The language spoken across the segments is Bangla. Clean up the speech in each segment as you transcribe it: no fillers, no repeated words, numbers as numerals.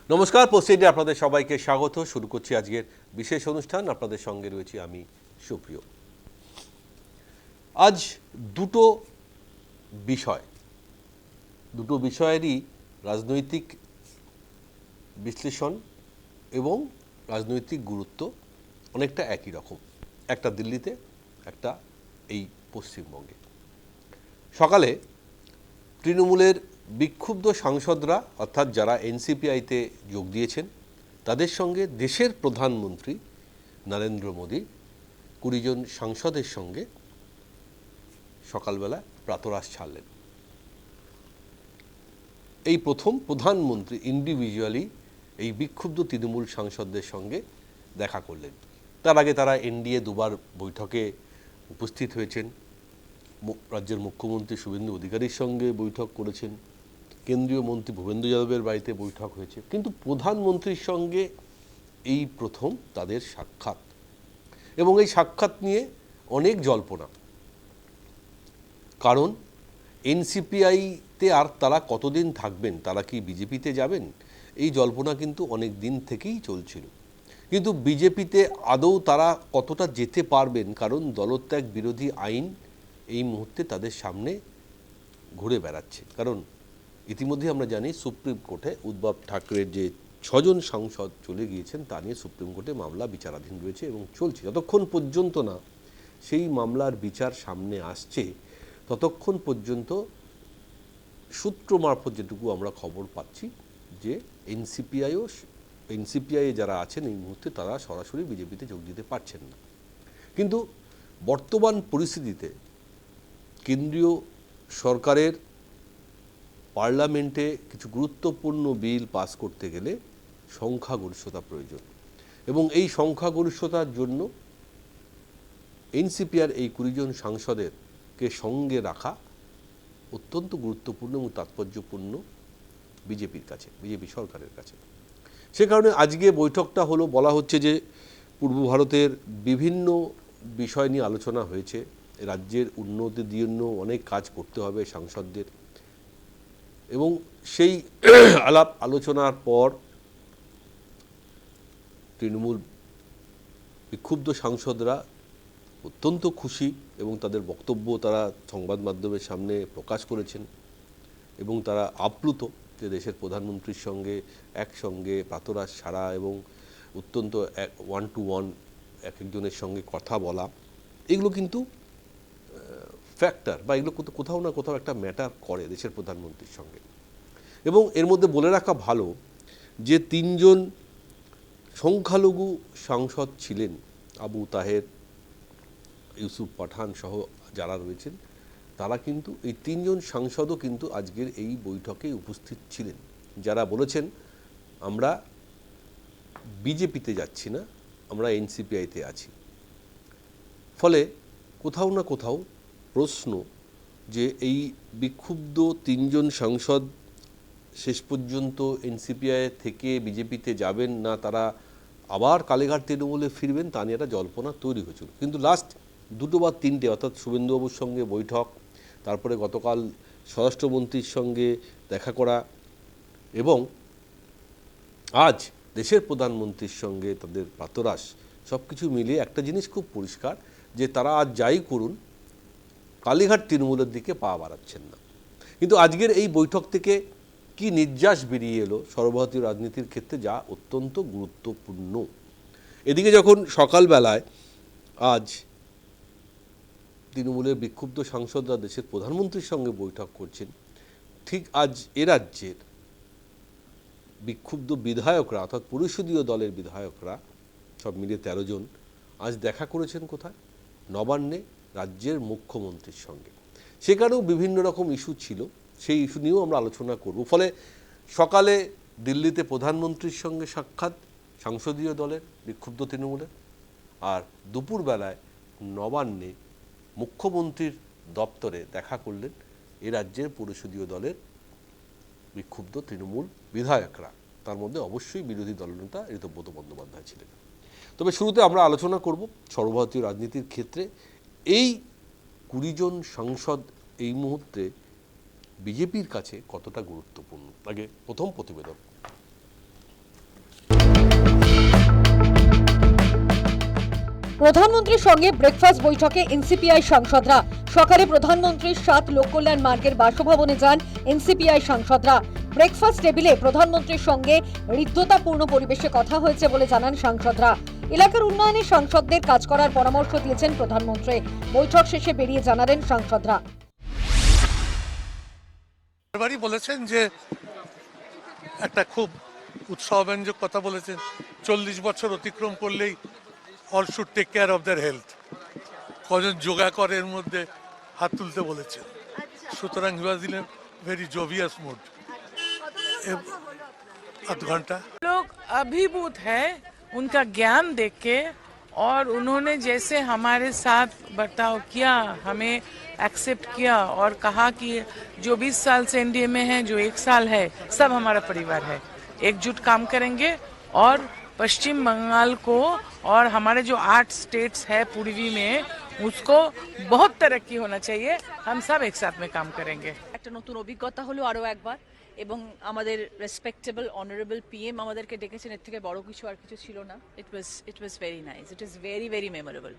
নমস্কার, পোস্টেডে আপনাদের সবাইকে স্বাগত। শুরু করছি আজকের বিশেষ অনুষ্ঠান। আপনাদের সঙ্গে রয়েছি আমি সুপ্রিয়। আজ দুটো বিষয়েরই রাজনৈতিক বিশ্লেষণ এবং রাজনৈতিক গুরুত্ব অনেকটা একই রকম। একটা দিল্লিতে, একটা এই পশ্চিমবঙ্গে। সকালে তৃণমূলের বিক্ষুব্ধ সাংসদরা, অর্থাৎ যারা এনসিপিআইতে যোগ দিয়েছেন, তাদের সঙ্গে দেশের প্রধানমন্ত্রী নরেন্দ্র মোদী ২০ জন সাংসদের সঙ্গে সকালবেলা প্রাতরাশ ছাড়লেন। এই প্রথম প্রধানমন্ত্রী ইন্ডিভিজুয়ালি এই বিক্ষুব্ধ তৃণমূল সাংসদদের সঙ্গে দেখা করলেন। তার আগে তারা এনডিএ দুবার বৈঠকে উপস্থিত হয়েছেন, রাজ্যের মুখ্যমন্ত্রী শুভেন্দু অধিকারীর সঙ্গে বৈঠক করেছেন, কেন্দ্রীয় মন্ত্রী ভূপেন্দ্র যাদবের বাড়িতে বৈঠক হয়েছে, কিন্তু প্রধানমন্ত্রীর সঙ্গে এই প্রথম তাদের সাক্ষাৎ। এবং এই সাক্ষাৎ নিয়ে অনেক জল্পনা, কারণ এনসিপিআইতে আর তারা কতদিন থাকবেন, তারা কি বিজেপিতে যাবেন, এই জল্পনা কিন্তু অনেক দিন থেকেই চলছিল। কিন্তু বিজেপিতে আদৌ তারা কতটা যেতে পারবেন, কারণ দলত্যাগ বিরোধী আইন এই মুহূর্তে তাদের সামনে ঘুরে বেড়াচ্ছে। কারণ ইতিমধ্যে আমরা জানি সুপ্রিম কোর্টে উদ্ধব ঠাকরের যে ৬ জন সাংসদ চলে গিয়েছেন, তা নিয়ে সুপ্রিম কোর্টে মামলা বিচারাধীন রয়েছে এবং চলছে। যতক্ষণ পর্যন্ত না সেই মামলার বিচার সামনে আসছে, ততক্ষণ পর্যন্ত সূত্র মারফত যেটুকু আমরা খবর পাচ্ছি যে এনসিপিআই যারা আছেন এই মুহূর্তে তারা সরাসরি বিজেপিতে যোগ দিতে পারছেন না। কিন্তু বর্তমান পরিস্থিতিতে কেন্দ্রীয় সরকারের পার্লামেন্টে কিছু গুরুত্বপূর্ণ বিল পাস করতে গেলে সংখ্যাগরিষ্ঠতা প্রয়োজন, এবং এই সংখ্যাগরিষ্ঠতার জন্য এনসিপিআর এই ২০ জন সাংসদেরকে সঙ্গে রাখা অত্যন্ত গুরুত্বপূর্ণ এবং তাৎপর্যপূর্ণ বিজেপির কাছে, বিজেপি সরকারের কাছে। সে কারণে আজকে বৈঠকটা হলো, বলা হচ্ছে যে পূর্ব ভারতের বিভিন্ন বিষয় নিয়ে আলোচনা হয়েছে। রাজ্যের উন্নতির জন্য অনেক কাজ করতে হবে সাংসদদের, এবং সেই আলাপ আলোচনার পর তৃণমূল বিক্ষুব্ধ সাংসদরা অত্যন্ত খুশি এবং তাদের বক্তব্য তারা সংবাদ মাধ্যমের সামনে প্রকাশ করেছেন, এবং তারা আপ্লুত যে দেশের প্রধানমন্ত্রীর সঙ্গে একসঙ্গে প্রাতরাশ ছাড়া এবং অত্যন্ত 1-to-1 এক একজনের সঙ্গে কথা বলা, এগুলো কিন্তু ফ্যাক্টর, বা এগুলো কোথাও না কোথাও একটা ম্যাটার করে দেশের প্রধানমন্ত্রীর সঙ্গে। এবং এর মধ্যে বলে রাখা ভালো যে ৩ জন সংখ্যালঘু সাংসদ ছিলেন, আবু তাহের, ইউসুফ পাঠান সহ যারা রয়েছেন, তারা কিন্তু এই ৩ জন সাংসদও কিন্তু আজকের এই বৈঠকে উপস্থিত ছিলেন, যারা বলেছেন আমরা বিজেপিতে যাচ্ছি না, আমরা এনসিপিআইতে আছি। ফলে কোথাও না কোথাও প্রশ্ন যে এই বিক্ষুব্ধ ৩ জন সাংসদ শেষ পর্যন্ত এনসিপিআই থেকে বিজেপিতে যাবেন না, তারা আবার কালীঘাট তৃণমূলে ফিরবেন, তা নিয়ে একটা জল্পনা তৈরি হয়েছিল। কিন্তু লাস্ট 2 বা 3টে, অর্থাৎ শুভেন্দুবাবুর সঙ্গে বৈঠক, তারপরে গতকাল স্বরাষ্ট্রমন্ত্রীর সঙ্গে দেখা করা, এবং আজ দেশের প্রধানমন্ত্রীর সঙ্গে তাদের প্রাতরাশ, সব কিছু মিলিয়ে একটা জিনিস খুব পরিষ্কার যে তারা আজ যাই করুন কালীঘাট তৃণমূলের দিকে পা বাড়াচ্ছেন না। কিন্তু আজকের এই বৈঠক থেকে কি নির্যাস বেরিয়ে এলো সর্বভারতীয় রাজনীতির ক্ষেত্রে, যা অত্যন্ত গুরুত্বপূর্ণ। এদিকে যখন সকালবেলায় আজ তৃণমূলের বিক্ষুব্ধ সাংসদরা দেশের প্রধানমন্ত্রীর সঙ্গে বৈঠক করছেন, ঠিক আজ এ রাজ্যের বিক্ষুব্ধ বিধায়করা, অর্থাৎ পরিষদীয় দলের বিধায়করা সব মিলিয়ে ১৩ জন আজ দেখা করেছেন কোথায়? নবান্নে রাজ্যের মুখ্যমন্ত্রীর সঙ্গে। সেখানেও বিভিন্ন রকম ইস্যু ছিল, সেই ইস্যু নিয়েও আমরা আলোচনা করব। ফলে সকালে দিল্লিতে প্রধানমন্ত্রীর সঙ্গে সাক্ষাৎ সংসদীয় দলের বিক্ষুব্ধ তৃণমূলের, আর দুপুরবেলায় নবান্নে মুখ্যমন্ত্রীর দপ্তরে দেখা করলেন এ রাজ্যের পরিষদীয় দলের বিক্ষুব্ধ তৃণমূল বিধায়করা। তার মধ্যে অবশ্যই বিরোধী দলনেতা ঋতব্রত বন্দ্যোপাধ্যায় ছিলেন। তবে শুরুতে আমরা আলোচনা করব সর্বভারতীয় রাজনীতির ক্ষেত্রে এই ২০ জন সাংসদ এই মুহূর্তে বিজেপির কাছে কতটা গুরুত্বপূর্ণ। আগে প্রথম প্রতিবেদন। প্রধানমন্ত্রীর সঙ্গে ব্রেকফাস্ট বৈঠকে এনসিপিআই সাংসদরা। সকালে প্রধানমন্ত্রীর 7 লোককল্যাণ মার্গের বাসভবনে যান এনসিপিআই সাংসদরা। ব্রেকফাস্ট টেবিলে প্রধানমন্ত্রীর সঙ্গে হৃদ্যতাপূর্ণ পরিবেশে কথা হয়েছে বলে জানান সাংসদরা। এলাকার উন্নয়নে সাংসদদের কাজ করার পরামর্শ দিয়েছেন প্রধানমন্ত্রী। বৈঠক শেষে বেরিয়ে জানালেন সাংসদরা। এবারই বলেছেন যে একটা খুব উৎসাহব্যঞ্জক কথা বলেছেন, 40 বছর অতিক্রম করলেই all should take care of their health. কজন যোগা করে এর মধ্যে হাত তুলতে বলেছেন। সুতরাং he was in a very jovial mood. आध घंटा लोग अभिभूत है उनका ज्ञान देख के, और उन्होंने जैसे हमारे साथ बर्ताव किया, हमें एक्सेप्ट किया और कहा कि जो 20 साल से एनडीए में है, जो 1 साल है, सब हमारा परिवार है, एकजुट काम करेंगे और पश्चिम बंगाल को और हमारे जो 8 स्टेट्स है पूर्वी में, उसको बहुत तरक्की होना चाहिए। हम सब एक साथ में काम करेंगे। একটা নতুন অভিজ্ঞতা হলো আরো একবার, এবং আমাদের রেসপেক্টেবল অনারেবল পিএম আমাদেরকে ডেকেছেন, এর থেকে বড় কিছু আর কিছু ছিল না। It was very nice, it is very very memorable.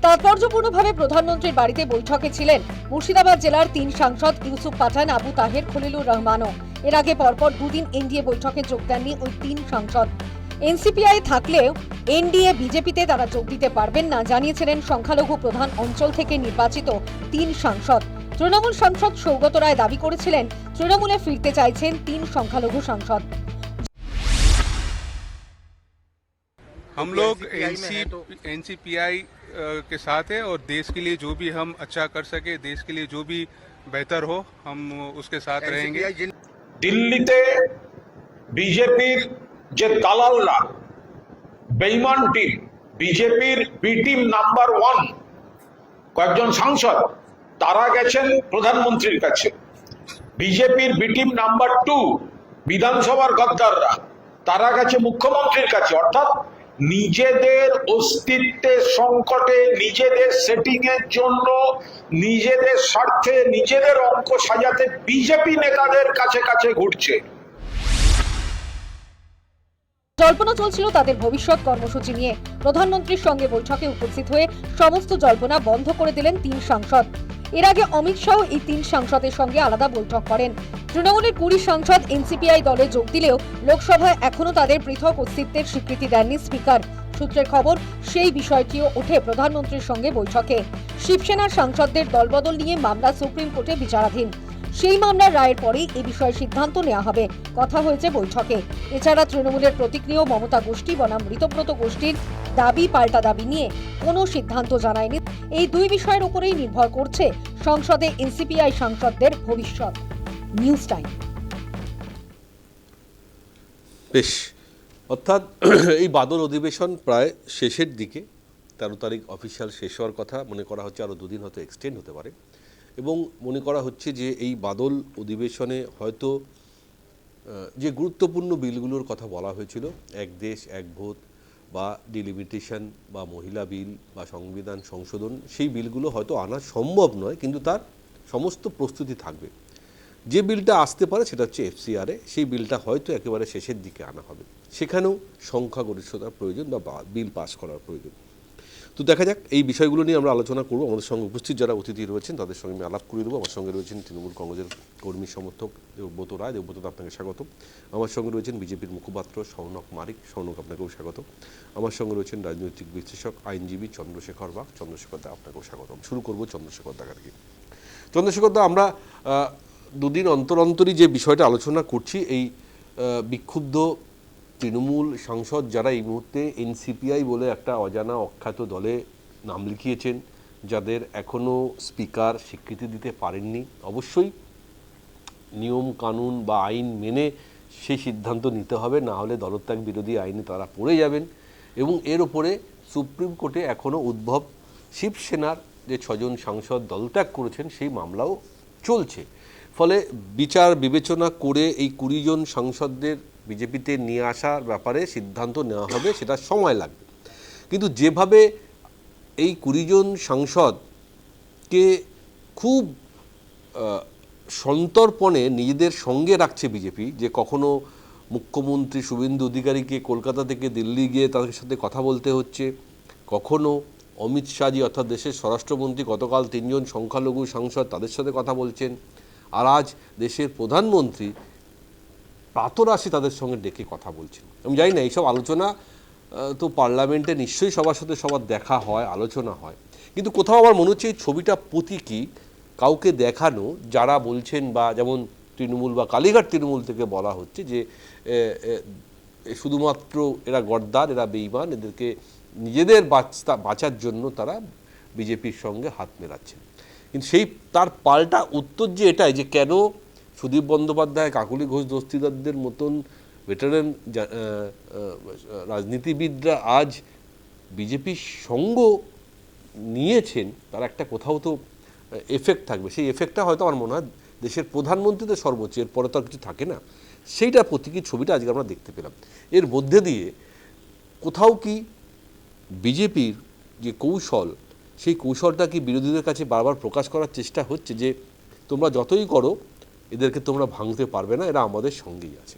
তাৎপর্যপূর্ণভাবে প্রধানমন্ত্রীর বাড়িতে বৈঠকে ছিলেন মুর্শিদাবাদ জেলার 3 সাংসদ ইউসুফ পাঠান, আবু তাহের, খলিলুর রহমানও। এর আগে পরপর দুদিন এনডিএ বৈঠকে যোগ দেননি ওই 3 সাংসদ। এনসিপিআই থাকলেও এনডিএ বিজেপিতে তারা যোগ দিতে পারবেন না জানিয়েছিলেন সংখ্যালঘু প্রধান অঞ্চল থেকে নির্বাচিত 3 সাংসদ। তৃণমূল সাংসদ সৌগত রায় দাবি করেছিলেন তৃণমূলে ফিরতে চাইছেন 3 সংখ্যালঘু সাংসদ। हम लोग एनसीपीआई के साथ है और देश के लिए जो भी हम अच्छा कर सके, देश के लिए जो भी बेहतर हो, हम उसके साथ रहेंगे। দিল্লিতে বিজেপির যে দালালরা, বেঈমান টিম, বিজেপির বি টিম নাম্বার 1 কয়েকজন সাংসদ, তারা গেছেন প্রধানমন্ত্রীর কাছে। বিজেপির বি টিম নাম্বার 2 বিধানসভার গদ্দাররা, তারা গেছে মুখ্যমন্ত্রীর কাছে। অর্থাৎ নিজেদের অস্তিত্বের সংকটে, নিজেদের সেটিং এর জন্য, নিজেদের স্বার্থে, নিজেদের অঙ্ক সাজাতে বিজেপি নেতাদের কাছে কাছে ঘুরছে। জল্পনা চলছিল তাদের ভবিষ্যৎ কর্মসূচি নিয়ে। প্রধানমন্ত্রীর সঙ্গে বৈঠকে উপস্থিত হয়ে সমস্ত জল্পনা বন্ধ করে দিলেন 3 সাংসদ। এর আগে অমিত শাহ এই 3 সাংসদের সঙ্গে আলাদা বৈঠক করেন। তৃণমূলের 20 সাংসদ এনসিপিআই দলে যোগ দিলেও লোকসভায় এখনো তাদের পৃথক অস্তিত্বের স্বীকৃতি দেননি স্পিকার। সূত্রের খবর, সেই বিষয়টিও ওঠে প্রধানমন্ত্রীর সঙ্গে বৈঠকে। শিবসেনার সাংসদদের দলবদল নিয়ে মামলা সুপ্রিম কোর্টে বিচারাধীন। সেই মামলার রায়ের পরেই এ বিষয়ে সিদ্ধান্ত নেওয়া হবে, কথা হয়েছে বৈঠকে। এছাড়া তৃণমূলের প্রতিক্রিয়া মমতা গোষ্ঠী বনাম মৃতব্রত গোষ্ঠীর দাবি পাল্টা দাবি নিয়ে কোনো সিদ্ধান্ত জানায়নি। এই 2 বিষয়ের উপরেই নির্ভর করছে সংসদে এনসিপিআই সাংসদদের ভবিষ্যৎ। News time. বেশ, অর্থাৎ এই বাদল অধিবেশন প্রায় শেষের দিকে। 13 তারিখ অফিসিয়াল শেষ হওয়ার কথা, মনে করা হচ্ছে আরও 2 দিন হয়তো এক্সটেন্ড হতে পারে। এবং মনে করা হচ্ছে যে এই বাদল অধিবেশনে হয়তো যে গুরুত্বপূর্ণ বিলগুলোর কথা বলা হয়েছিল, এক দেশ এক ভোট বা ডিলিমিটেশন বা মহিলা বিল বা সংবিধান সংশোধন, সেই বিলগুলো হয়তো আনা সম্ভব নয়, কিন্তু তার সমস্ত প্রস্তুতি থাকবে। যে বিলটা আসতে পারে সেটা হচ্ছে এফসিআরএ, সেই বিলটা হয়তো একেবারে শেষের দিকে আনা হবে। সেখানেও সংখ্যাগরিষ্ঠতার প্রয়োজন বা বিল পাস করার প্রয়োজন। তো দেখা যাক, এই বিষয়গুলো নিয়ে আমরা আলোচনা করব। আমাদের সঙ্গে উপস্থিত যারা অতিথি রয়েছেন তাদের সঙ্গে আমি আলাপ করে দেবো। আমার সঙ্গে রয়েছেন তৃণমূল কংগ্রেসের কর্মী সমর্থক দেবব্রত রায়। দেবব্রত, আপনাকে স্বাগত। আমার সঙ্গে রয়েছেন বিজেপির মুখপাত্র শৌনক মারিক। শৌনক, আপনাকেও স্বাগত। আমার সঙ্গে রয়েছেন রাজনৈতিক বিশ্লেষক আইনজীবী চন্দ্রশেখর বাগ। চন্দ্রশেখর দা, আপনাকেও স্বাগত। শুরু করবো চন্দ্রশেখর দা থেকে। চন্দ্রশেখর দা, আমরা 2 দিন অন্তর অন্তরই যে বিষয়টা আলোচনা করছি, এই বিক্ষুব্ধ তৃণমূল সাংসদ যারা এই মুহূর্তে এনসিপিআই বলে একটা অজানা অখ্যাত দলে নাম লিখিয়েছেন, যাদের এখনও স্পিকার স্বীকৃতি দিতে পারেননি। অবশ্যই নিয়ম কানুন বা আইন মেনে সেই সিদ্ধান্ত নিতে হবে, না হলে দলত্যাগ বিরোধী আইনে তারা পড়ে যাবেন। এবং এর ওপরে সুপ্রিম কোর্টে এখনও উদ্ভব শিবসেনার যে 6 জন সাংসদ দলত্যাগ করেছেন সেই মামলাও চলছে। ফলে বিচার বিবেচনা করে এই 20 জন সাংসদদের বিজেপিতে নিয়ে আসার ব্যাপারে সিদ্ধান্ত নেওয়া হবে, সেটা সময় লাগবে। কিন্তু যেভাবে এই 20 জন সাংসদকে খুব সন্তর্পণে নিজেদের সঙ্গে রাখছে বিজেপি, যে কখনো মুখ্যমন্ত্রী শুভেন্দু অধিকারীকে কলকাতা থেকে দিল্লি গিয়ে তাদের সাথে কথা বলতে হচ্ছে, কখনো অমিত শাহজি অর্থাৎ দেশের স্বরাষ্ট্রমন্ত্রী গতকাল 3 জন সংখ্যালঘু সাংসদ তাদের সাথে কথা বলছেন, আর আজ দেশের প্রধানমন্ত্রী প্রাতরাশি তাদের সঙ্গে ডেকে কথা বলছেন। আমি জানি না এইসব আলোচনা তো পার্লামেন্টে নিশ্চয়ই সবার সাথে সবার দেখা হয়, আলোচনা হয়, কিন্তু কোথাও আমার মনে হচ্ছে এই ছবিটা প্রতীকী, কাউকে দেখানো, যারা বলছেন বা যেমন তৃণমূল বা কালীঘাট তৃণমূল থেকে বলা হচ্ছে যে শুধুমাত্র এরা গদ্দার, এরা বেঈমান, এদেরকে নিজেদের বাঁচার জন্য তারা বিজেপির সঙ্গে হাত মেলাচ্ছেন। কিন্তু সেই তার পাল্টা উত্তর যে এটাই যে কেন সুদীপ বন্দ্যোপাধ্যায়, কাকলি ঘোষ দস্তিদারদের মতন ভেটারেন রাজনীতিবিদরা আজ বিজেপির সঙ্গ নিয়েছেন, তার একটা কোথাও তো এফেক্ট থাকবে। সেই এফেক্টটা হয়তো আমার মনে হয় দেশের প্রধানমন্ত্রীদের সর্বোচ্চ, এরপরে তো আর কিছু থাকে না, সেইটা প্রতীকী ছবিটা আজকে আমরা দেখতে পেলাম। এর মধ্যে দিয়ে কোথাও কি বিজেপির যে কৌশল, সেই কৌশলটা কি বিরোধীদের কাছে বারবার প্রকাশ করার চেষ্টা হচ্ছে যে তোমরা যতই করো এদেরকে তোমরা ভাঙতে পারবে না, এরা আমাদের সঙ্গেই আছে।